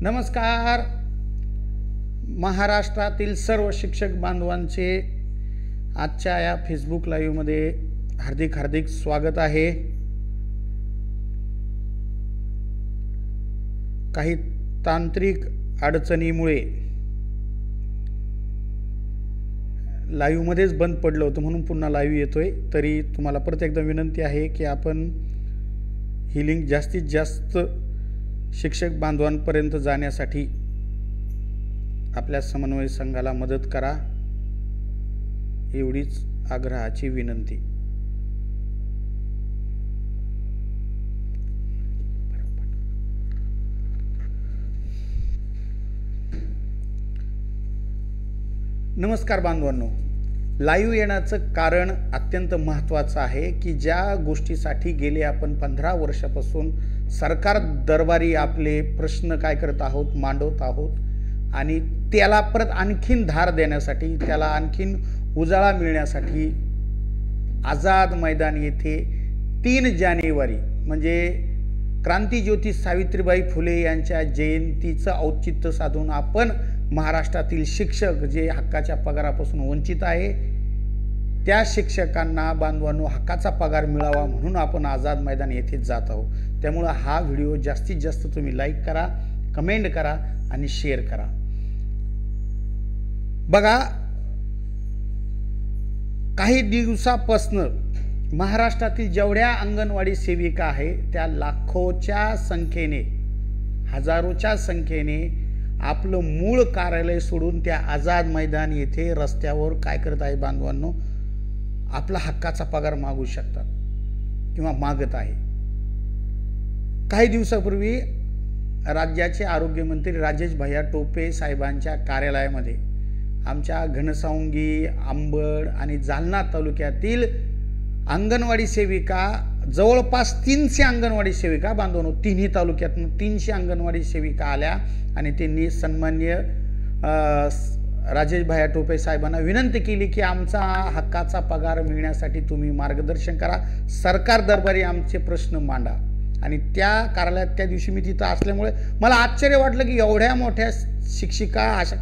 नमस्कार. महाराष्ट्रातील सर्व शिक्षक बांधवांचे आजच्या या फेसबुक लाईव्हमध्ये हार्दिक हार्दिक स्वागत आहे. काही तांत्रिक अडचणीमुळे लाईव्हमध्येच बंद पडलं होतं, म्हणून पुन्हा लाईव्ह येतोय. तरी तुम्हाला परत एकदा विनंती आहे की आपण ही लिंक जास्तीत जास्त शिक्षक बांधवांपर्यंत जाण्यासाठी आपल्या समन्वय संघाला मदत करा, एवढीच आग्रहाची विनंती. नमस्कार बांधवांनो. लाईव्ह येण्याचं कारण अत्यंत महत्त्वाचं आहे की ज्या गोष्टीसाठी गेले आपण 15 वर्षापासून सरकार दरबारी आपले प्रश्न काय करत आहोत, मांडवत आहोत, आणि त्याला परत आणखीन धार देण्यासाठी, त्याला आणखीन उजाळा मिळण्यासाठी आझाद मैदान येथे 3 जानेवारी म्हणजे क्रांतीज्योती सावित्रीबाई फुले यांच्या जयंतीचं औचित्य साधून आपण महाराष्ट्रातील शिक्षक जे हक्काच्या पगारापासून वंचित आहे त्या शिक्षकांना बांधवांनो हक्काचा पगार मिळावा म्हणून आपण आझाद मैदान येथेच जात आहोत. त्यामुळे हा व्हिडिओ जास्तीत जास्त तुम्ही लाईक करा, कमेंट करा आणि शेअर करा. बघा, काही दिवसापासून महाराष्ट्रातील जेवढ्या अंगणवाडी सेविका आहे त्या लाखोच्या संख्येने, हजारोच्या संख्येने आपलं मूळ कार्यालय सोडून त्या आझाद मैदान येथे रस्त्यावर काय करत आहे बांधवांनो, आपला हक्काचा पगार मागू शकतात किंवा मागत आहे. काही दिवसापूर्वी राज्याचे आरोग्यमंत्री राजेश भैया टोपे साहेबांच्या कार्यालयामध्ये आमच्या घनसावंगी, अंबड आणि जालना तालुक्यातील अंगणवाडी सेविका, जवळपास 300 अंगणवाडी सेविका बांधवांनो, तिन्ही तालुक्यातून 300 अंगणवाडी सेविका आल्या आणि त्यांनी सन्माननीय राजेश भैया टोपे साहेबांना विनंती केली की आमचा हक्काचा पगार मिळण्यासाठी तुम्ही मार्गदर्शन करा, सरकार दरबारी आमचे प्रश्न मांडा. आणि त्या कार्यालयात त्या दिवशी मी तिथं असल्यामुळे मला आश्चर्य वाटलं की एवढ्या मोठ्या शिक्षिका अशा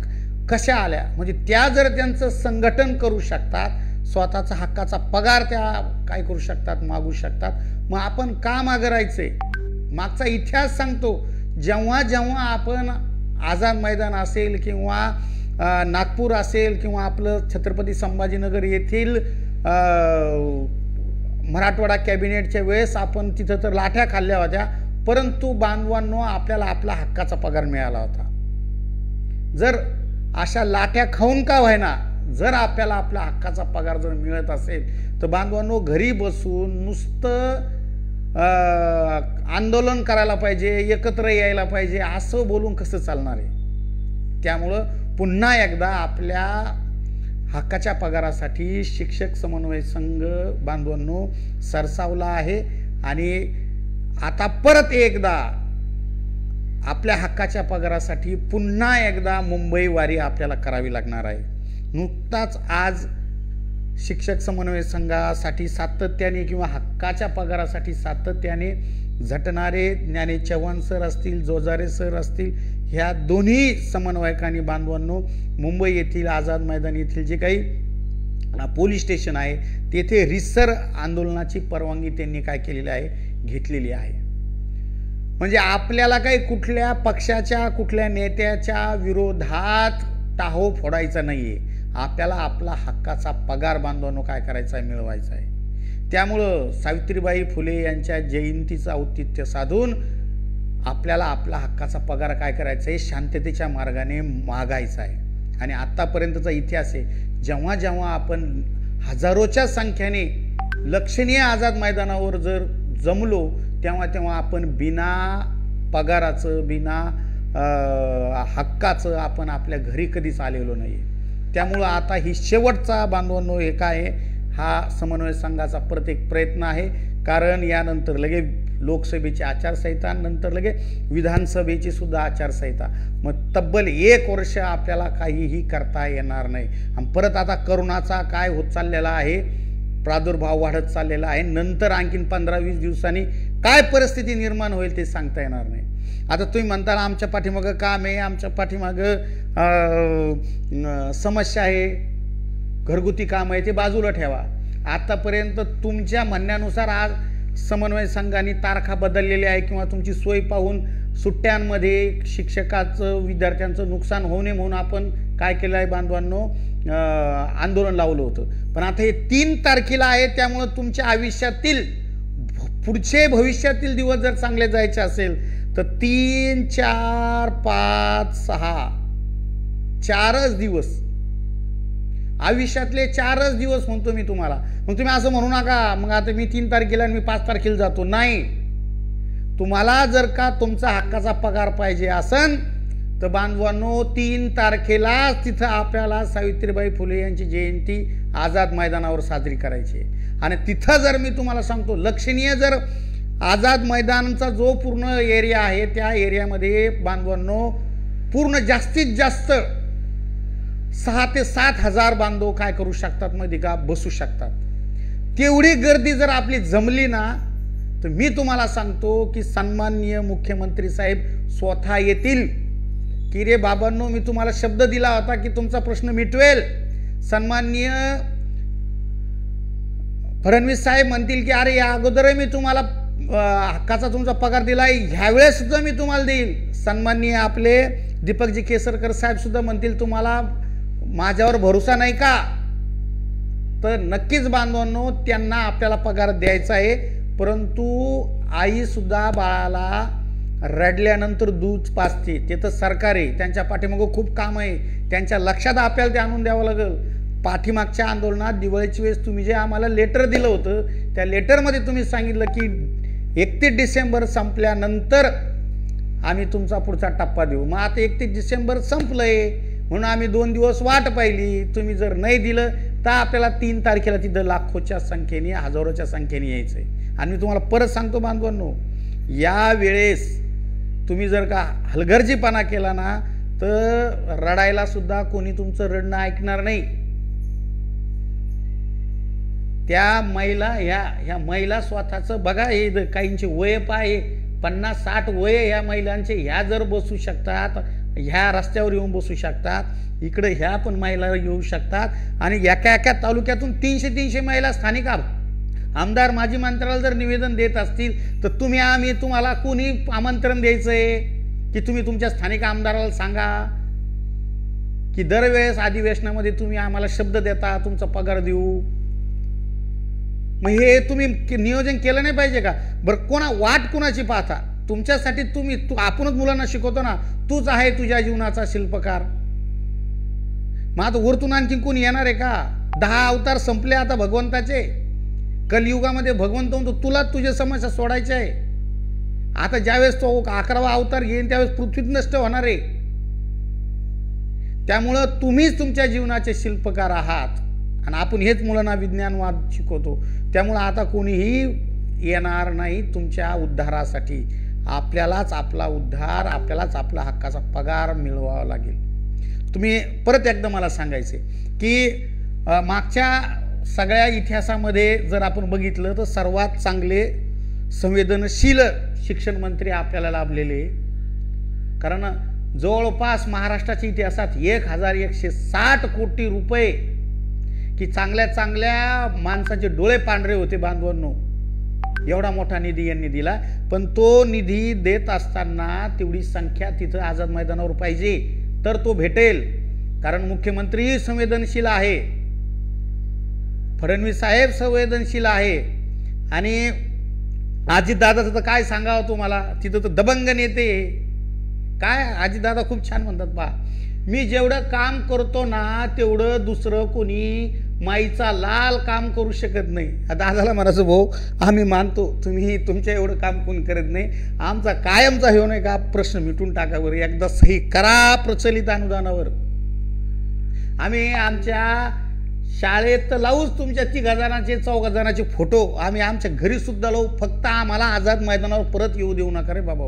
कशा आल्या. म्हणजे त्या जर त्यांचं संघटन करू शकतात, स्वतःचा हक्काचा पगार त्या काय करू शकतात, मागू शकतात, मग आपण का मागं राहायचंय. मागचा इतिहास सांगतो, जेव्हा जेव्हा आपण आझाद मैदान असेल किंवा नागपूर असेल किंवा आपलं छत्रपती संभाजीनगर येथील मराठवाडा कॅबिनेटच्या वेळेस आपण तिथं तर लाठ्या खाल्ल्या होत्या, परंतु बांधवांनो आपल्याला आपला हक्काचा पगार मिळाला होता. जर अशा लाठ्या खाऊन का व्हायना, जर आपल्याला आपला हक्काचा पगार जर मिळत असेल तर बांधवांनो घरी बसून नुसतं आंदोलन करायला पाहिजे, एकत्र यायला पाहिजे असं बोलून कसं चालणार आहे. त्यामुळं पुन्हा एकदा आपल्या हक्काच्या पगारासाठी शिक्षक समन्वय संघ बांधवांनो सरसावला आहे आणि आता परत एकदा आपल्या हक्काच्या पगारासाठी पुन्हा एकदा मुंबई वारी आपल्याला करावी लागणार आहे. नुकताच आज शिक्षक समन्वय संघासाठी सातत्याने किंवा हक्काच्या पगारासाठी सातत्याने झटणारे ज्ञानेश चव्हाण सर असतील, जोजारे सर असतील, ह्या दोन्ही समन्वयकांनी बांधवांनो मुंबई येथील आझाद मैदान येथील जे काही पोलीस स्टेशन आहे तेथे रिसर आंदोलनाची परवानगी त्यांनी काय केलेली आहे, घेतलेली आहे. म्हणजे आपल्याला काही कुठल्या पक्षाच्या, कुठल्या नेत्याच्या विरोधात टाहो फोडायचा नाहीये, आपल्याला आपला हक्काचा पगार बांधवांनो काय करायचा आहे, मिळवायचा आहे. त्यामुळं सावित्रीबाई फुले यांच्या जयंतीचं औचित्य साधून आपल्याला आपला हक्काचा पगार काय करायचा आहे, शांततेच्या मार्गाने मागायचा आहे. आणि आतापर्यंतचा इतिहास आहे, जेव्हा जेव्हा आपण हजारोच्या संख्येने लक्षणीय आझाद मैदानावर जर जमलो तेव्हा तेव्हा आपण बिना पगाराचं, बिना हक्काचं आपण आपल्या घरी कधीच आलेलो नाही. त्यामुळं आता ही शेवटचा बांधवांनो हे काय आहे, हा समन्वय संघाचा प्रत्येक प्रयत्न आहे. कारण यानंतर लगे लोकसभेची आचारसंहिता, नंतर लगे विधानसभेची सुद्धा आचारसंहिता, मग तब्बल 1 वर्ष आपल्याला काहीही करता येणार नाही. आणि परत आता करोनाचा काय होत चाललेला आहे, प्रादुर्भाव वाढत चाललेला आहे. नंतर आणखीन 15-20 दिवसांनी काय परिस्थिती निर्माण होईल ते सांगता येणार नाही. आता तुम्ही म्हणता आमच्या पाठीमागं काम आहे, आमच्या पाठीमागं समस्या आहे, घरगुती काम आहे, ते बाजूला ठेवा. आतापर्यंत तुमच्या म्हणण्यानुसार आज समन्वय संघाने तारखा बदललेल्या आहे किंवा तुमची सोय पाहून सुट्ट्यांमध्ये शिक्षकाचं विद्यार्थ्यांचं नुकसान होऊ नये म्हणून आपण काय केलं आहे बांधवांनो, आंदोलन लावलं होतं. पण आता हे 3 तारखेला आहे, त्यामुळं तुमच्या आयुष्यातील पुढचे भविष्यातील दिवस जर चांगले जायचे असेल तर 3, 4, 5, 6 4च दिवस, आयुष्यातले 4च दिवस म्हणतो मी तुम्हाला. मग तुम्ही असं म्हणू नका मग आता मी 3 तारखेला आणि मी 5 तारखेला जातो. नाही, तुम्हाला जर का तुमचा हक्काचा पगार पाहिजे असन तर बांधवांनो 3 तारखेलाच तिथं आपल्याला सावित्रीबाई फुले यांची जयंती आझाद मैदानावर साजरी करायची. आणि तिथं जर मी तुम्हाला सांगतो लक्षणीय जर आझाद मैदानाचा जो पूर्ण एरिया आहे त्या एरियामध्ये बांधवांनो पूर्ण जास्तीत जास्त 6 ते 7 हजार बांधव काय करू शकतात माहिती का, बसू शकतात. तेवढी गर्दी जर आपली जमली ना तर मी तुम्हाला सांगतो की सन्माननीय मुख्यमंत्री साहेब स्वतः येतील की रे बाबांनो मी तुम्हाला शब्द दिला होता की तुमचा प्रश्न मिटवेल. सन्माननीय फडणवीस साहेब म्हणतील की अरे या अगोदर मी तुम्हाला हक्काचा तुमचा पगार दिलाय, ह्यावेळेस सुद्धा मी तुम्हाला देईल. सन्माननीय आपले दीपकजी केसरकर साहेब सुद्धा म्हणतील तुम्हाला माझ्यावर भरोसा नाही का, तर नक्कीच बांधवांनो त्यांना आपल्याला पगार द्यायचा आहे. परंतु आई सुद्धा बाळाला रडल्यानंतर दूध पाजते, ते तर सरकार आहे, त्यांच्या पाठीमागं खूप काम आहे, त्यांच्या लक्षात आपल्याला ते आणून द्यावं लागेल. पाठीमागच्या आंदोलनात दिवाळीच्या वेळेस तुम्ही जे आम्हाला लेटर दिलं होतं त्या लेटरमध्ये तुम्ही सांगितलं की 31 डिसेंबर संपल्यानंतर आम्ही तुमचा पुढचा टप्पा देऊ. मग आता 31 डिसेंबर संपलंय म्हणून आम्ही 2 दिवस वाट पाहिली. तुम्ही जर नाही दिलं तर आपल्याला 3 तारखेला तिथं लाखोच्या संख्येने हजारोच्या संख्येने यायचंय. आणि मी तुम्हाला परत सांगतो बांधवांनो, या वेळेस तुम्ही जर का हलगर्जीपणा केला ना तर रडायला सुद्धा कोणी तुमचं रडणं ऐकणार नाही. त्या महिला ह्या महिला स्वतःचं बघा, हे काहींचे वय पाय 50-60 वय ह्या महिलांचे, ह्या जर बसू शकतात, ह्या रस्त्यावर येऊन बसू शकतात, इकडे ह्या पण महिला येऊ शकतात. आणि एका तालुक्यातून 300 महिला स्थानिक आमदार माजी मंत्र्याला जर निवेदन देत असतील तर आम्ही तुम्हाला कोणी आमंत्रण द्यायचंय की तुम्ही तुमच्या स्थानिक आमदाराला सांगा की दरवेळेस अधिवेशनामध्ये तुम्ही आम्हाला शब्द देता तुमचा पगार देऊ. मग हे तुम्ही नियोजन केलं नाही पाहिजे का? बरं वाट कोणाची पाहता? तुमच्यासाठी आपणच मुलांना शिकवतो ना, तूच आहे तुझ्या जीवनाचा शिल्पकार. मग आता वरतून आणखी कोणी येणार आहे का? 10 अवतार संपले आता भगवंताचे. कलियुगामध्ये भगवंत म्हणतो तुला तुझे समस्या सोडायचे आहे. आता ज्यावेळेस तो 11वा अवतार येईल त्यावेळेस पृथ्वीत नष्ट होणार आहे. त्यामुळं तुम्हीच तुमच्या जीवनाचे शिल्पकार आहात आणि आपण हेच मुलांना विज्ञानवाद शिकवतो. त्यामुळं आता कोणीही येणार नाही तुमच्या उद्धारासाठी. आपल्यालाच आपला उद्धार, आपल्यालाच आपला हक्काचा पगार मिळवावा लागेल. तुम्ही परत एकदा मला सांगायचे की मागच्या सगळ्या इतिहासामध्ये जर आपण बघितलं तर सर्वात चांगले संवेदनशील शिक्षण मंत्री आपल्याला लाभलेले. कारण जवळपास महाराष्ट्राच्या इतिहासात 1160 कोटी रुपये की चांगल्या माणसाचे डोळे पांढरे होते बांधवांनो, एवढा मोठा निधी यांनी दिला. पण तो निधी देत असताना तेवढी संख्या तिथं आझाद मैदानावर पाहिजे तर तो भेटेल. कारण मुख्यमंत्री संवेदनशील आहे, फडणवीस साहेब संवेदनशील आहे आणि अजितदादाचं तर काय सांगावं तुम्हाला, तिथं तर दबंग नेते काय. अजितदादा खूप छान म्हणतात, पहा मी जेवढं काम करतो ना तेवढं दुसरं कोणी माईचा लाल काम करू शकत नाही. दादाला म्हणायचं भाऊ आम्ही मानतो तुम्ही तुमच्या एवढं काम कोण करत नाही, आमचा कायमचा हे नाही का प्रश्न मिटून टाका बरं, एकदा सही करा प्रचलित अनुदानावर. आम्ही आमच्या शाळेत लावूच तुमच्या 3 जणांचे 4 जणांचे फोटो आम्ही आमच्या घरी सुद्धा लावू, फक्त आम्हाला आझाद मैदानावर परत येऊ देऊ नका रे बाबा.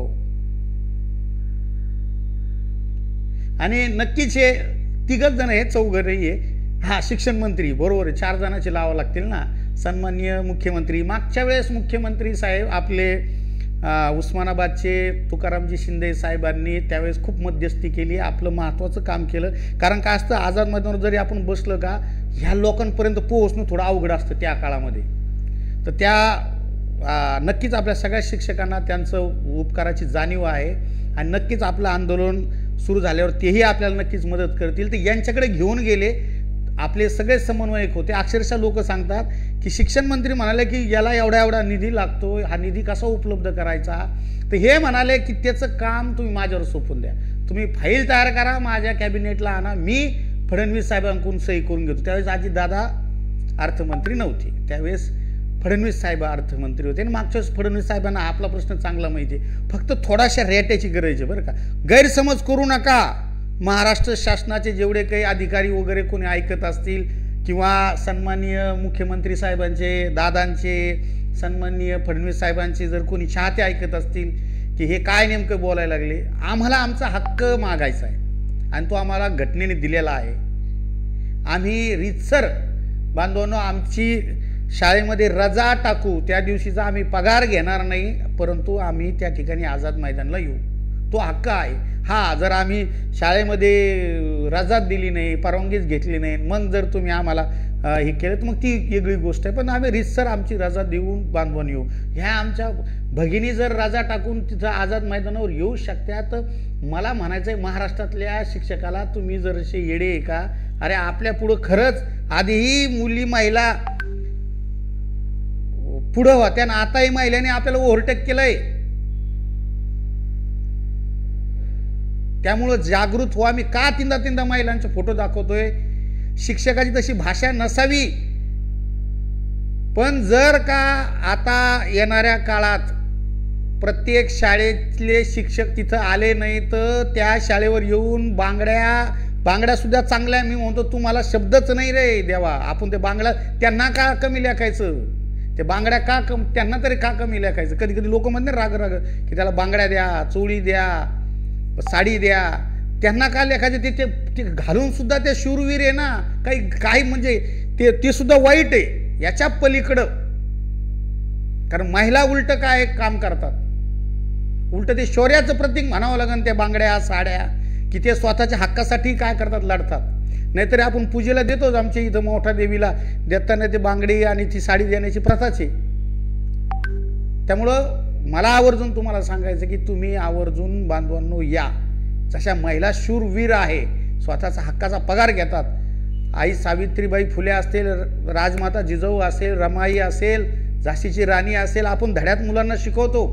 आणि नक्कीच हे 3 जण हे 4 आहे. हा शिक्षण मंत्री बरोबर आहे, 4 जणांचे लावावं लागतील ना. सन्माननीय मुख्यमंत्री, मागच्या वेळेस मुख्यमंत्री साहेब आपले उस्मानाबादचे तुकारामजी शिंदे साहेबांनी त्यावेळेस खूप मध्यस्थी केली, आपलं महत्त्वाचं काम केलं. कारण काय असतं, आझाद मैदानावर जरी आपण बसलं का ह्या लोकांपर्यंत पोहोचणं थोडं अवघड असतं त्या काळामध्ये. तर त्या नक्कीच आपल्या सगळ्या शिक्षकांना त्यांचं उपकाराची जाणीव आहे आणि नक्कीच आपलं आंदोलन सुरू झाल्यावर तेही आपल्याला नक्कीच मदत करतील. तर यांच्याकडे घेऊन गेले, आपले सगळे समन्वयक होते. अक्षरशः लोक सांगतात की शिक्षण मंत्री म्हणाले की याला एवढा एवढा निधी लागतो, हा निधी कसा उपलब्ध करायचा. तर हे म्हणाले की त्याचं काम तुम्ही माझ्यावर सोपवून द्या, तुम्ही फाईल तयार करा, माझ्या कॅबिनेटला आणा, मी फडणवीस साहेबांकडून सही करून घेतो. त्यावेळेस अजितदादा अर्थमंत्री नव्हते, त्यावेळेस फडणवीस साहेब अर्थमंत्री होते. आणि मागच्या वेळेस फडणवीस साहेबांना आपला प्रश्न चांगला माहिती आहे, फक्त थोडाशा रेट्याची गरज आहे बरं का. गैरसमज करू नका. महाराष्ट्र शासनाचे जेवढे काही अधिकारी वगैरे कोणी ऐकत असतील किंवा सन्माननीय मुख्यमंत्री साहेबांचे, दादांचे, सन्माननीय फडणवीस साहेबांचे जर कोणी चाहते ऐकत असतील की हे काय नेमकं बोलायला लागले, आम्हाला आमचा हक्क मागायचा आहे आणि तो आम्हाला घटनेने दिलेला आहे. आम्ही रीतसर बांधवांनो आमची शाळेमध्ये रजा टाकू, त्या दिवशीचा आम्ही पगार घेणार नाही, परंतु आम्ही त्या ठिकाणी आझाद मैदानला येऊ, तो हक्क आहे. हा, जर आम्ही शाळेमध्ये रजा दिली नाही, परवानगीच घेतली नाही, मग जर तुम्ही आम्हाला हे केलं तर मग ती वेगळी गोष्ट आहे. पण आम्ही रीतसर आमची रजा देऊन बांधवून येऊ. ह्या आमच्या भगिनी जर रजा टाकून तिथं आझाद मैदानावर येऊ शकत्या, तर मला म्हणायचं आहे महाराष्ट्रातल्या शिक्षकाला, तुम्ही जर असे येडे आहे का? अरे आपल्या पुढं खरंच आधीही मुली महिला पुढं होत्या आणि आताही महिलांनी आपल्याला ओव्हरटेक केलंय. त्यामुळं जागृत व्हा. मी का तीनदा महिलांचे फोटो दाखवतोय? शिक्षकाची तशी भाषा नसावी, पण जर का आता येणाऱ्या काळात प्रत्येक शाळेतले शिक्षक तिथं आले नाही तर त्या शाळेवर येऊन बांगड्या सुद्धा चांगल्या, मी म्हणतो तुम्हाला शब्दच नाही रे देवा, आपण ते बांगड्या त्यांना का कमी लेखायचं? ते बांगड्या का त्यांना तरी का कमी लेखायचं? कधी कधी लोक म्हणते राग की त्याला बांगड्या द्या, चोळी द्या, साडी द्या, त्यांना का लेखायचं? ते घालून सुद्धा ते शूरवीर आहे ना, काही म्हणजे ते सुद्धा वाईट आहे याच्या पलीकडं. कारण महिला उलट काय काम करतात, उलट ते शौर्याचं प्रतीक म्हणावं लागेल त्या बांगड्या साड्या, की ते स्वतःच्या हक्कासाठी काय करतात, लढतात. नाहीतरी आपण पूजेला देतोच, आमच्या इथं मोठा देवीला देताना ते बांगडी आणि ती साडी देण्याची प्रथाच आहे. त्यामुळं मला आवर्जून तुम्हाला सांगायचं की तुम्ही आवर्जून बांधवांनो या. जशा महिला शूरवीर आहे, स्वतःचा हक्काचा पगार घेतात, आई सावित्रीबाई फुले असतील, राजमाता जिजाऊ असेल, रमाई असेल, झाशीची राणी असेल, आपण धड्यात मुलांना शिकवतो.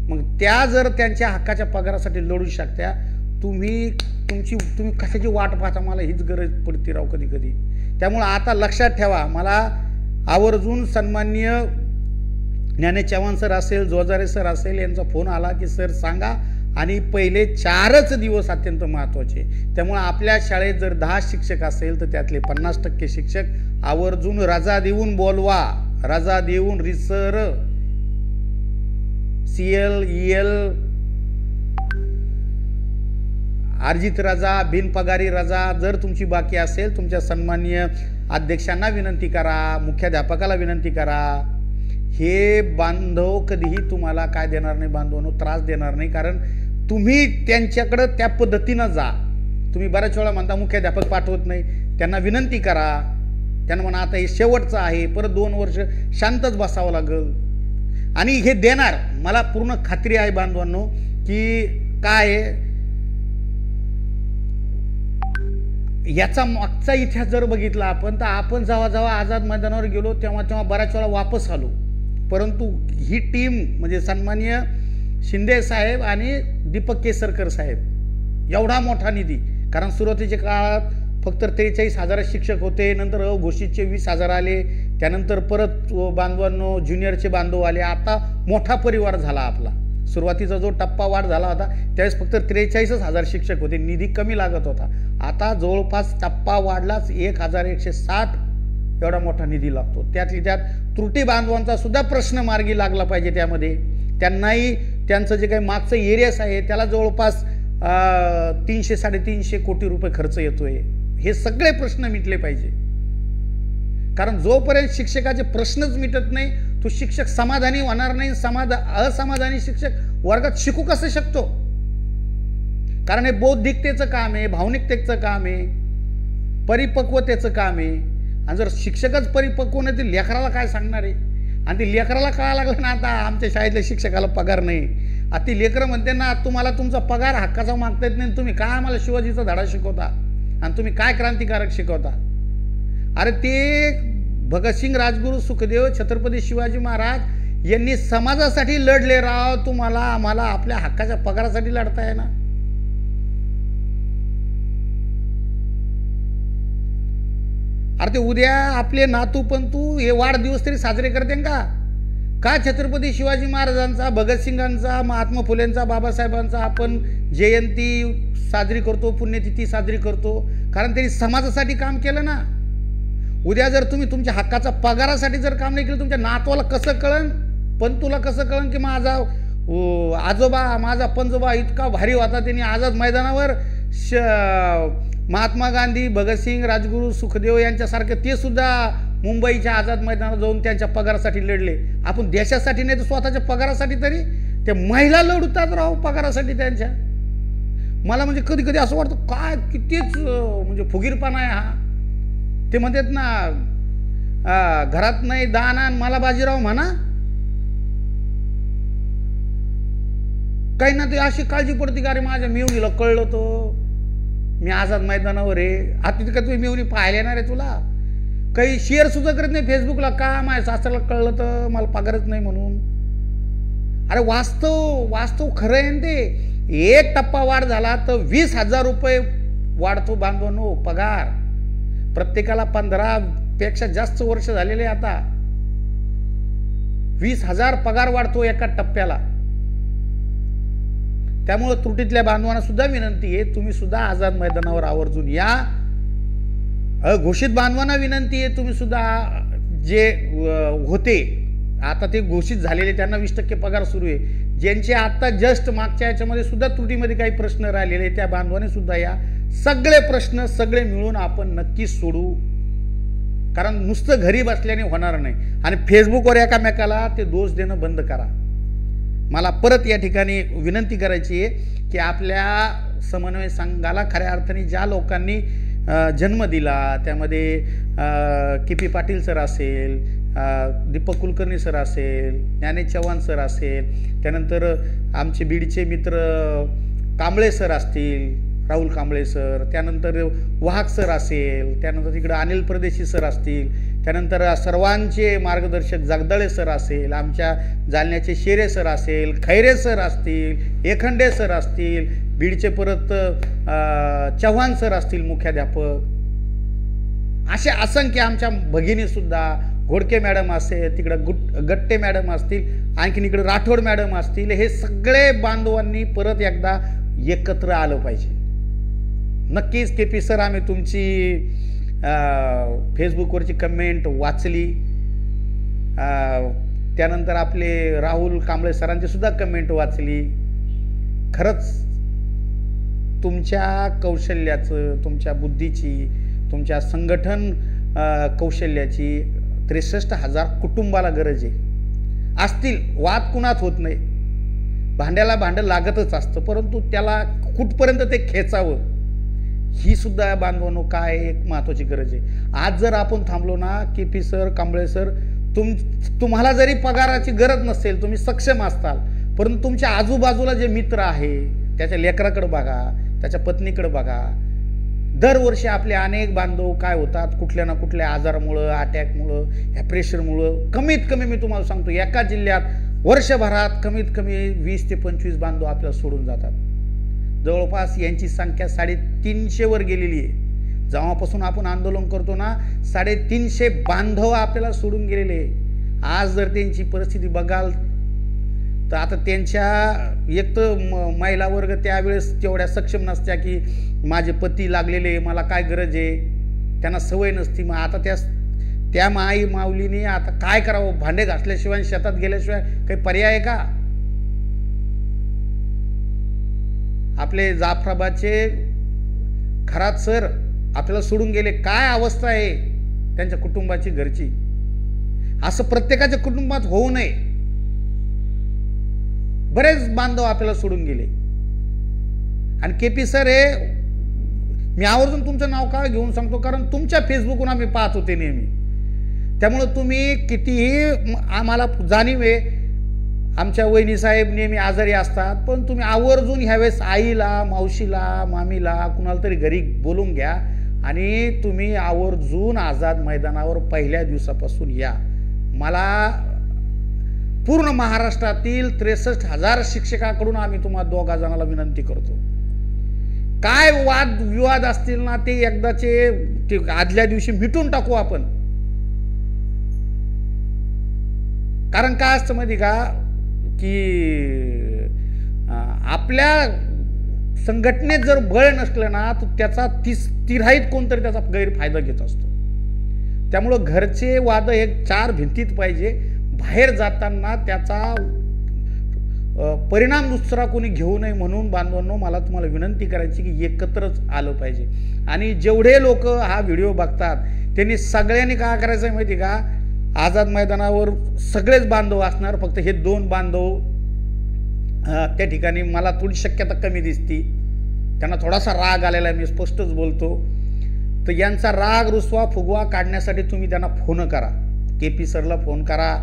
मग त्या जर त्यांच्या हक्काच्या पगारासाठी लढू शकत्या, तुम्ही कशाची वाट पाहता? मला हीच गरज पडते राव कधी कधी. त्यामुळं आता लक्षात ठेवा, मला आवर्जून सन्माननीय ज्ञाने चव्हाण सर असेल, जोजारे सर असेल, यांचा फोन आला की सर सांगा, आणि पहिले 4च दिवस अत्यंत महत्त्वाचे. त्यामुळे आपल्या शाळेत जर 10 शिक्षक असेल तर त्यातले 50% शिक्षक आवर्जून रजा देऊन बोलवा, रजा देऊन रिसर CL EL अर्जित रजा, बिनपगारी रजा जर तुमची बाकी असेल, तुमच्या सन्माननीय अध्यक्षांना विनंती करा, मुख्याध्यापकाला विनंती करा. हे बांधव कधीही तुम्हाला काय देणार नाही, बांधवांनो त्रास देणार नाही. कारण तुम्ही त्यांच्याकडं त्या पद्धतीनं जा. तुम्ही बऱ्याच वेळा म्हणता मुख्याध्यापक पाठवत नाही, त्यांना विनंती करा, त्यांना म्हणा आता हे शेवटचं आहे, परत 2 वर्ष शांतच बसावं लागेल आणि हे देणार. मला पूर्ण खात्री आहे बांधवांनो की काय याचा मागचा इतिहास जर बघितला आपण, तर आपण जेव्हा आझाद मैदानावर गेलो तेव्हा बऱ्याच वेळा वापस आलो, परंतु ही टीम म्हणजे सन्माननीय शिंदे साहेब आणि दीपक केसरकर साहेब एवढा मोठा निधी. कारण सुरुवातीच्या काळात फक्त 43,000 शिक्षक होते, नंतर अघोषितचे 20,000 आले, त्यानंतर परत बांधवांनो ज्युनियरचे बांधव आले, आता मोठा परिवार झाला आपला. सुरुवातीचा जो टप्पा वाढ झाला होता त्यावेळेस फक्त 43,000 शिक्षक होते, निधी कमी लागत होता. आता जवळपास टप्पा वाढलाच 1,160 एवढा मोठा निधी लागतो. त्यातली त्यात त्रुटी बांधवांचा सुद्धा प्रश्न मार्गी लागला पाहिजे. त्यामध्ये त्यांनाही त्यांचं जे काही मागचं एरियास आहे त्याला जवळपास 300-350 कोटी रुपये खर्च येतोय. हे सगळे प्रश्न मिटले पाहिजे. कारण जोपर्यंत शिक्षकाचे प्रश्नच मिटत नाही तो शिक्षक समाधानी होणार नाही. असमाधानी शिक्षक वर्गात शिकू कसं शकतो? कारण हे बौद्धिकतेचं काम आहे, भावनिकतेचं काम आहे, परिपक्वतेचं काम आहे. आणि जर शिक्षकच परिपक्व नाही तर लेकराला काय सांगणार आहे? आणि ती लेकराला कळायला लागलं ना, आता आमच्या शाळेतल्या शिक्षकाला पगार नाही, आता ती लेकरं म्हणते ना, तुम्हाला तुमचा पगार हक्काचा मागता येत नाही, तुम्ही काय आम्हाला शिवाजीचा धडा शिकवता आणि तुम्ही काय क्रांतिकारक शिकवता? अरे ते भगतसिंग, राजगुरू, सुखदेव, छत्रपती शिवाजी महाराज यांनी समाजासाठी लढले राव. तुम्हाला आम्हाला आपल्या हक्काच्या पगारासाठी लढताय ना. अरे ते उद्या आपले नातू पंतू हे वाढदिवस तरी साजरे करते का छत्रपती शिवाजी महाराजांचा, भगतसिंगांचा, महात्मा फुलेंचा, बाबासाहेबांचा आपण जयंती साजरी करतो, पुण्यतिथी साजरी करतो? कारण त्यांनी समाजासाठी काम केलं ना. उद्या जर तुम्ही तुमच्या हक्काचा पगारासाठी जर काम नाही केलं, तुमच्या नातवाला कसं कळन, पंतूला कसं कळन की माझा आजोबा, माझा पंजोबा इतका भारी होता, त्यांनी आझाद मैदानावर महात्मा गांधी, भगतसिंग, राजगुरू, सुखदेव यांच्यासारखे ते सुद्धा मुंबईच्या आझाद मैदानावर जाऊन त्यांच्या पगारासाठी लढले. आपण देशासाठी नाही तर स्वतःच्या पगारासाठी तरी ते महिला लढतात राव पगारासाठी त्यांच्या. मला म्हणजे कधी कधी असं वाटतं काय कितीच म्हणजे फुगीरपणा आहे हा. ते म्हणतात ना, घरात नाही दान आण मला बाजीराव म्हणा. काही ना ते अशी काळजी पडते का रे माझ्या मेवणीला कळलं तो मी आझाद मैदानावर आहे. आता तिथे का तुम्ही मेवणी पाहिले ना रे, तुला काही शेअर सुद्धा करत नाही फेसबुकला, का माझ्या सासऱ्याला कळलं तर मला पगारच नाही म्हणून. अरे वास्तव खरं आहे ना ते. एक टप्पा वाढ झाला तर 20,000 रुपये वाढतो बांधवांनो पगार. प्रत्येकाला 15 पेक्षा जास्त वर्ष झालेले आता 20,000 पगार वाढतो एका टप्प्याला. त्यामुळे त्रुटीतल्या बांधवांना सुद्धा विनंती आहे, तुम्ही सुद्धा आझाद मैदानावर आवर्जून या. घोषित बांधवांना विनंती आहे, तुम्ही सुद्धा जे होते आता ते घोषित झालेले त्यांना 20% पगार सुरू आहे. ज्यांचे आता जस्ट मागच्या याच्यामध्ये सुद्धा त्रुटीमध्ये काही प्रश्न राहिलेले त्या बांधवांनी सुद्धा या. सगळे प्रश्न सगळे मिळून आपण नक्की सोडू. कारण नुसतं घरी बसल्याने होणार नाही. आणि फेसबुकवर एकामेकाला ते दोष देणं बंद करा. मला परत या ठिकाणी विनंती करायची आहे की आपल्या समन्वय संघाला खऱ्या अर्थाने ज्या लोकांनी जन्म दिला, त्यामध्ये के.पी. पाटील सर असेल, दीपक कुलकर्णी सर असेल, ज्ञानेश चव्हाण सर असेल, त्यानंतर आमचे बीडचे मित्र कांबळे सर असतील, राहुल कांबळे सर, त्यानंतर वाहक सर असेल, त्यानंतर तिकडं अनिल परदेशी सर असतील, त्यानंतर सर्वांचे मार्गदर्शक जगदाळे सर असेल, आमच्या जालन्याचे शेरे सर असेल, खैरे सर असतील, एखंडे सर असतील, बीडचे परत चव्हाण सर असतील मुख्याध्यापक, असे असंख्य आमच्या भगिनीसुद्धा, घोडके मॅडम असेल, तिकडं गट्टे मॅडम असतील, आणखीन इकडं राठोड मॅडम असतील, हे सगळे बांधवांनी परत एकदा एकत्र आलं पाहिजे. नक्कीच के.पी. सर आम्ही तुमची फेसबुकवरची कमेंट वाचली, त्यानंतर आपले राहुल कांबळे सरांची सुद्धा कमेंट वाचली. खरंच तुमच्या कौशल्याचं, तुमच्या बुद्धीची, तुमच्या संघटन कौशल्याची 63,000 कुटुंबाला गरज आहे. असतील वाद कुणात होत नाही, भांड्याला भांडं लागतच असतं, परंतु त्याला कुठपर्यंत ते खेचावं ही सुद्धा बांधवांनो काय एक महत्त्वाची गरज आहे. आज जर आपण थांबलो ना, के.पी. सर, कांबळे सर, तुम्हाला जरी पगाराची गरज नसेल, तुम्ही सक्षम असताल, परंतु तुमच्या आजूबाजूला जे मित्र आहे त्याच्या लेकराकडे बघा, त्याच्या पत्नीकडे बघा. दरवर्षी आपले अनेक बांधव काय होतात, कुठल्या ना कुठल्या आजारामुळं, अटॅकमुळं, ह्या प्रेशरमुळं कमीत कमी मी तुम्हाला सांगतो एका जिल्ह्यात वर्षभरात कमीत कमी 20 ते 25 बांधव आपल्याला सोडून जातात. जवळपास यांची संख्या 350 वर गेलेली आहे. जेव्हापासून आपण आंदोलन करतो ना, 350 बांधव आपल्याला सोडून गेलेले. आज जर त्यांची परिस्थिती बघाल तर आता त्यांच्या एक तर महिला वर्ग त्यावेळेस तेवढ्या सक्षम नसत्या की माझे पती लागलेले, मला काय गरज आहे, त्यांना सवय नसती. मग आता त्या माई माऊलीने आता काय करावं, भांडे घासल्याशिवाय शेतात गेल्याशिवाय काही पर्याय आहे का? आपले जाफराबादचे खरात सर आपल्याला सोडून गेले. काय अवस्था आहे त्यांच्या कुटुंबाची, घरची. असं प्रत्येकाच्या कुटुंबात होऊ नये. बरेच बांधव आपल्याला सोडून गेले. आणि KP सर हे मी आवर्जून तुमचं नाव का घेऊन सांगतो, कारण तुमच्या फेसबुकवरून आम्ही पाहत होते नेहमी. त्यामुळं तुम्ही कितीही आम्हाला जाणीव आहे, आमच्या वहिनी साहेब नेहमी आजारी असतात, पण तुम्ही आवर्जून ह्यावेळेस आईला, मावशीला, मामीला, कुणाला तरी घरी बोलून घ्या आणि तुम्ही आवर्जून आझाद मैदानावर पहिल्या दिवसापासून या. मला पूर्ण महाराष्ट्रातील 63,000 शिक्षकाकडून आम्ही तुम्हा दोघा जणांना विनंती करतो, काय वाद विवाद असतील ना ते एकदाचे ते आदल्या दिवशी मिटून टाकू आपण. कारण काय असतं माहिती का की आपल्या संघटनेत जर बळ नसलं ना तर त्याचा तिराईत कोणतरी त्याचा गैरफायदा घेत असतो. त्यामुळं घरचे वाद हे 4 भिंतीत पाहिजे, बाहेर जाताना त्याचा परिणाम दुसरा कोणी घेऊ नये. म्हणून बांधवांनो मला तुम्हाला विनंती करायची की एकत्रच आलं पाहिजे. आणि जेवढे लोक हा व्हिडिओ बघतात त्यांनी सगळ्यांनी काय करायचं आहे माहिती का, आझाद मैदानावर सगळेच बांधव असणार, फक्त हे 2 बांधव त्या ठिकाणी मला थोडी शक्यता कमी दिसती, त्यांना थोडासा राग आलेला आहे, मी स्पष्टच बोलतो. तर यांचा राग रुसवा फुगवा काढण्यासाठी तुम्ही त्यांना फोन करा, KP सरला फोन करा,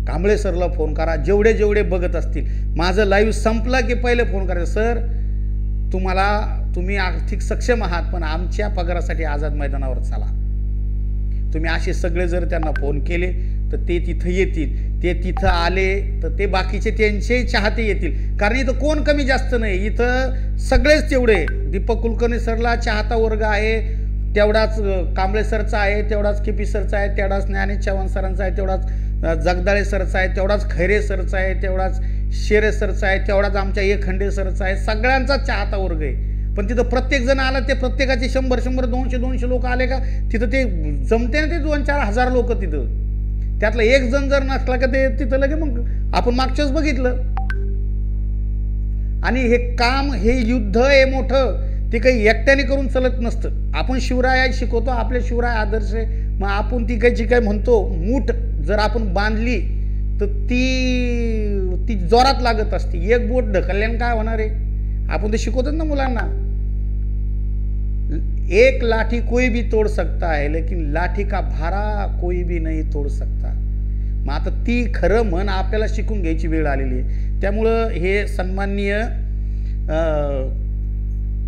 कांबळे सरला फोन करा, जेवढे जेवढे बघत असतील. माझं लाईव्ह संपलं की पहिले फोन करायचं, सर तुम्ही आर्थिक सक्षम आहात पण आमच्या पगारासाठी आझाद मैदानावर चला. तुम्ही असे सगळे जर त्यांना फोन केले तर ते तिथं येतील. ते तिथं आले तर ते बाकीचे त्यांचे चाहते येतील, कारण इथं कोण कमी जास्त नाही, इथं सगळेच तेवढे. दीपक कुलकर्णी सरला चाहता वर्ग आहे, तेवढाच कांबळे सरचा आहे, तेवढाच KP सरचा आहे, तेवढाच ज्ञानेश चव्हाण सरांचा आहे, तेवढाच जगदाळे सरचा आहे, तेवढाच खैरे सरचा आहे, तेवढाच शेरे सरचा आहे, तेवढाच आमच्या खंडे सरचा आहे. सगळ्यांचा चाहता वर्ग आहे. पण तिथं प्रत्येक जण आला ते प्रत्येकाचे 100-100, 200-200 लोक आले का तिथं ते जमते ना, ते 2-4 हजार लोक तिथं. त्यातला एक जण जर नसला का ते तिथं लगे मग आपण मागच्याच बघितलं. आणि हे काम, हे युद्ध आहे मोठं, ते काही एकट्याने करून चलत नसतं. आपण शिवराय शिकवतो, आपले शिवराय आदर्श आहे, मग आपण ती काही जी काय म्हणतो मूठ जर आपण बांधली तर ती जोरात लागत असते. एक बोट ढकलल्याने काय होणार आहे, आपण ते शिकवतात ना मुलांना, एक लाठी कोई भी तोड़ सकता है लेकिन लाठी का भारा कोई भी नहीं तोड़ सकता. मग आता ती खरं म्हण आपल्याला शिकून घ्यायची वेळ आलेली आहे. त्यामुळं हे सन्माननीय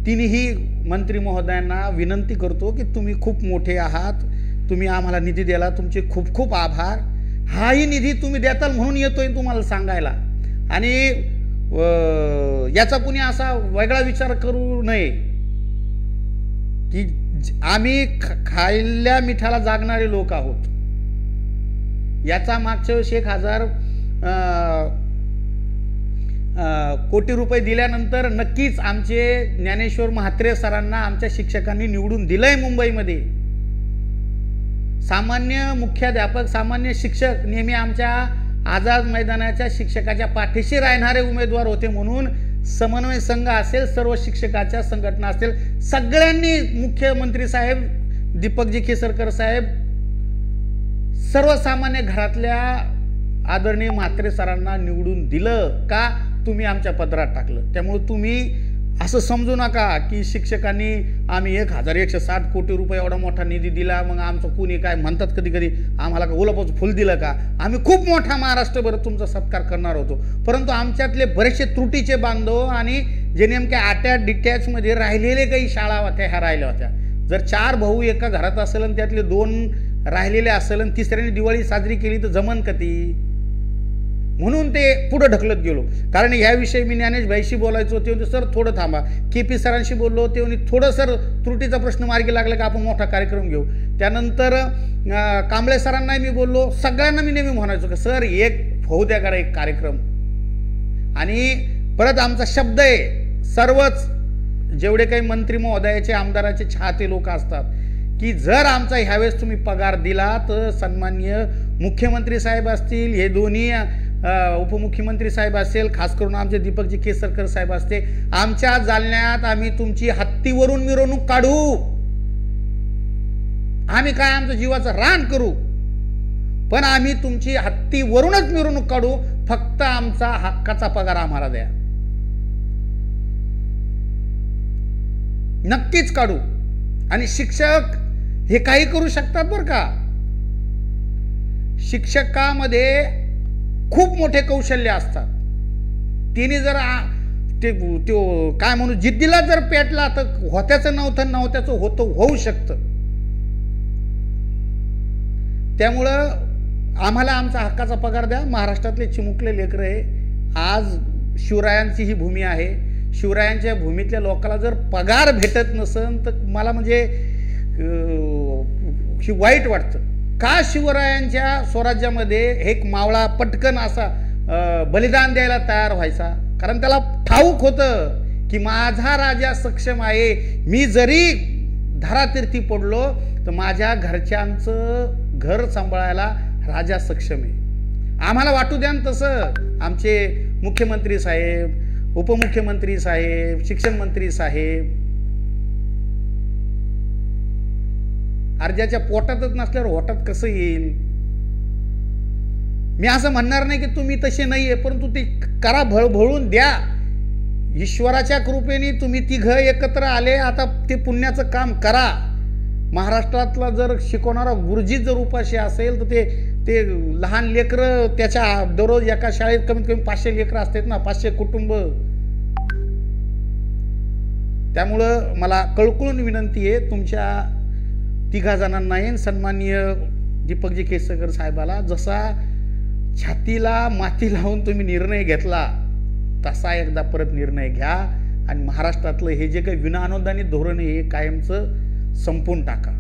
तिन्ही मंत्री महोदयांना विनंती करतो की तुम्ही खूप मोठे आहात, तुम्ही आम्हाला निधी द्याला, तुमचे खूप खूप आभार. हाही निधी तुम्ही देताल म्हणून येतोय तुम्हाला सांगायला. आणि याचा कुणी असा वेगळा विचार करू नये की आम्ही खाल्ल्या मिठाला जागणारे लोक आहोत. याचा मागच्या वेळेस 1,000 कोटी रुपये दिल्यानंतर नक्कीच आमचे ज्ञानेश्वर म्हात्रे सरांना आमच्या शिक्षकांनी निवडून दिलंय. मुंबईमध्ये सामान्य मुख्याध्यापक, सामान्य शिक्षक नेहमी आमच्या आझाद मैदानाच्या शिक्षकाच्या पाठीशी राहणारे उमेदवार होते. म्हणून समन्वय संघ असेल, सर्व शिक्षकाच्या संघटना असेल, सगळ्यांनी मुख्यमंत्री साहेब, दीपकजी केसरकर साहेब, सर्वसामान्य घरातल्या आदरणीय म्हात्रे सरांना निवडून दिलं का तुम्ही आमच्या पदरात टाकलं. त्यामुळे तुम्ही असं समजू नका की शिक्षकांनी आम्ही 1,160 कोटी रुपये एवढा मोठा निधी दिला, मग आमचं कुणी काय म्हणतात कधी कधी आम्हाला का गुलाबाचं फुल दिलं का. आम्ही खूप मोठा महाराष्ट्रभर तुमचा सत्कार करणार होतो, परंतु आमच्यातले बरेचसे त्रुटीचे बांधव आणि जे नेमक्या अटॅच डिटॅचमध्ये राहिलेले काही शाळा होत्या ह्या राहिल्या होत्या. जर 4 भाऊ एका घरात असेल आणि त्यातले 2 राहिलेले असेल आणि तिसऱ्याने दिवाळी साजरी केली तर जमन का ती. म्हणून ते पुढे ढकलत गेलो. कारण ह्याविषयी मी ज्ञानेश भाईशी बोलायचो, ते होते सर थोडं थांबा. KP सरांशी बोललो, ते म्हणे थोडं सर त्रुटीचा प्रश्न मार्गी लागला का आपण मोठा कार्यक्रम घेऊ. त्यानंतर कांबळे सरांनाही मी बोललो, सगळ्यांना मी नेहमी म्हणायचो की सर एक होऊ द्या करा एक कार्यक्रम. आणि परत आमचा शब्द आहे, सर्वच जेवढे काही मंत्री महोदयाचे, आमदाराचे चाहते लोक असतात की जर आमचा ह्यावेळेस तुम्ही पगार दिला तर सन्माननीय मुख्यमंत्री साहेब असतील, हे दोन्ही उपमुख्यमंत्री साहेब असेल, खास करून आमचे दीपकजी केसरकर साहेब असते, आमच्या जालन्यात आम्ही तुमची हत्तीवरून मिरवणूक काढू, आम्ही काय आमचं जीवाचं रान करू, पण आम्ही तुमची हत्तीवरूनच मिरवणूक काढू, फक्त आमचा हक्काचा पगार आम्हाला द्या. नक्कीच काढू. आणि शिक्षक हे काही करू शकतात बरं का. शिक्षकामध्ये खूप मोठे कौशल्य असतात. तिने जर काय म्हणू जिद्दीला जर पेटला तर होत्याचं नव्हत्याचं होऊ शकतं. त्यामुळं आम्हाला आमचा हक्काचा पगार द्या. महाराष्ट्रातले चिमुकले लेकरं आहे. आज शिवरायांची ही भूमी आहे. शिवरायांच्या भूमीतल्या लोकांना जर पगार भेटत नसेल तर मला म्हणजे वाईट वाटतं. का शिवरायांच्या स्वराज्यामध्ये एक मावळा पटकन असा बलिदान द्यायला तयार व्हायचा? कारण त्याला ठाऊक होतं की माझा राजा सक्षम आहे. मी जरी धारातीर्थी पडलो तर माझ्या घरच्यांचं घर सांभाळायला राजा सक्षम आहे. आम्हाला वाटू द्या ना तसं. आमचे मुख्यमंत्री साहेब, उपमुख्यमंत्री साहेब, शिक्षण मंत्री साहेब अर्जाच्या पोटातच नसल्यावर होटात कसं येईल? मी असं म्हणणार नाही की तुम्ही तसे नाहीये, परंतु ते करा, भळभळून द्या. ईश्वराच्या कृपेने तुम्ही तिघं एकत्र आले. आता ते पुण्याचं काम करा. महाराष्ट्रातला जर शिकवणारा गुरुजी जर उपाशी असेल तर ते लहान लेकरं त्याच्या दररोज एका शाळेत कमीत कमी 500 लेकरं असतात ना, 500 कुटुंब. त्यामुळं मला कळकळून विनंती आहे तुमच्या तिघा जणांना, सन्माननीय दीपकजी केसरकर साहेबाला, जसा छातीला माती लावून तुम्ही निर्णय घेतला तसा एकदा परत निर्णय घ्या आणि महाराष्ट्रातलं हे जे काही विनाअनुदानित धोरण आहे हे कायमचं संपून टाका.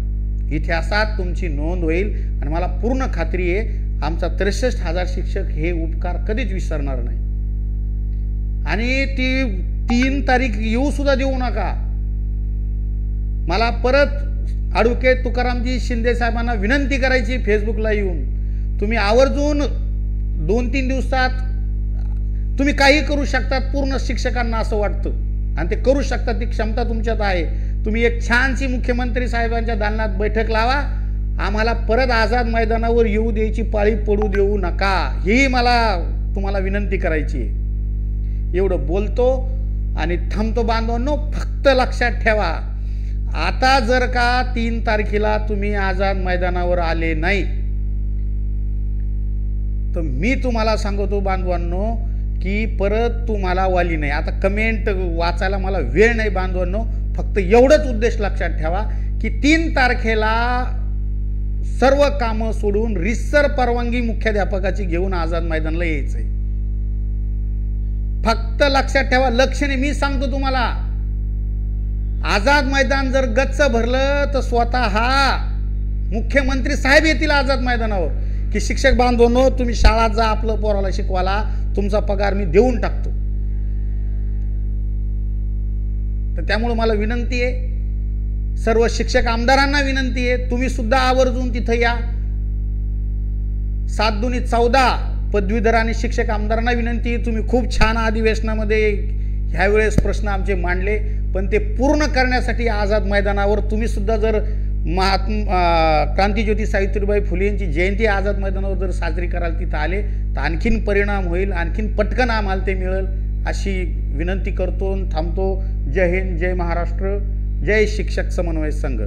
इतिहासात तुमची नोंद होईल आणि मला पूर्ण खात्री आहे आमचा 63,000 शिक्षक हे उपकार कधीच विसरणार नाही. आणि ती 3 तारीख येऊ सुद्धा देऊ नका. मला परत ॲडव्होकेट तुकारामजी शिंदे साहेबांना विनंती करायची, फेसबुकला येऊन तुम्ही आवर्जून 2-3 दिवसात तुम्ही काही करू शकतात. पूर्ण शिक्षकांना असं वाटतं आणि ते करू शकतात, ती क्षमता तुमच्यात आहे. तुम्ही एक छानशी मुख्यमंत्री साहेबांच्या दालनात बैठक लावा. आम्हाला परत आझाद मैदानावर येऊ द्यायची पाळी पडू देऊ नका, ही मला तुम्हाला विनंती करायची आहे. एवढं बोलतो आणि थांबतो. बांधवांनो, फक्त लक्षात ठेवा, आता जर का 3 तारखेला तुम्ही आझाद मैदानावर आले नाही तर मी तुम्हाला सांगतो बांधवांनो की परत तुम्हाला वाली नाही. आता कमेंट वाचायला मला वेळ नाही बांधवांनो. फक्त एवढंच उद्देश लक्षात ठेवा की 3 तारखेला सर्व कामं सोडून रितसर परवानगी मुख्याध्यापकाची घेऊन आझाद मैदानाला यायचंय. फक्त लक्षात ठेवा. लक्षणे मी सांगतो तुम्हाला, आझाद मैदान जर गच्च भरलं तर स्वतः मुख्यमंत्री साहेब येतील आझाद मैदानावर की शिक्षक बांधवांनो तुम्ही शाळात जा, आपलं पोराला शिकवाला, तुमचा पगार मी देऊन टाकतो. तर त्यामुळे मला विनंती आहे, सर्व शिक्षक आमदारांना विनंती आहे, तुम्ही सुद्धा आवर्जून तिथं या. 7×2=14 पदवीधर आणि शिक्षक आमदारांना विनंती आहे, तुम्ही खूप छान अधिवेशनामध्ये ह्यावेळेस प्रश्न आमचे मांडले, पण ते पूर्ण करण्यासाठी आझाद मैदानावर तुम्ही सुद्धा जर क्रांतीज्योती सावित्रीबाई फुले यांची जयंती आझाद मैदानावर जर साजरी कराल तिथं आले तर आणखीन परिणाम होईल, आणखीन पटकन आम्हाला ते मिळेल अशी विनंती करतो. थांबतो. जय हिंद, जय महाराष्ट्र, जय शिक्षक समन्वय संघ.